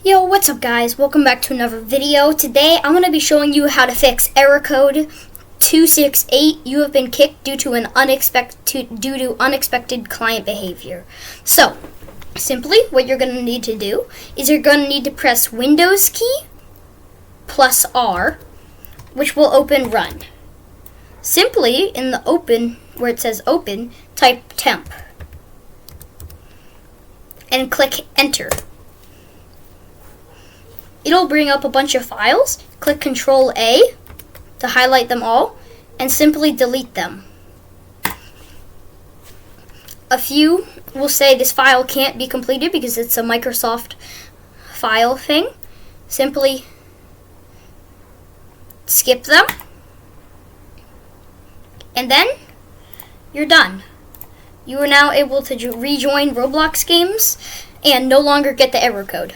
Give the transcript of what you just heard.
Yo, what's up guys? Welcome back to another video. Today I'm going to be showing you how to fix error code 268. You have been kicked due to unexpected client behavior. So, simply what you're going to need to do is you're going to need to press Windows key plus R, which will open run. Simply in the open, where it says open, type temp and click enter. It'll bring up a bunch of files. Click Control A to highlight them all and simply delete them. A few will say this file can't be completed because it's a Microsoft file thing. Simply skip them and then you're done. You are now able to rejoin Roblox games and no longer get the error code.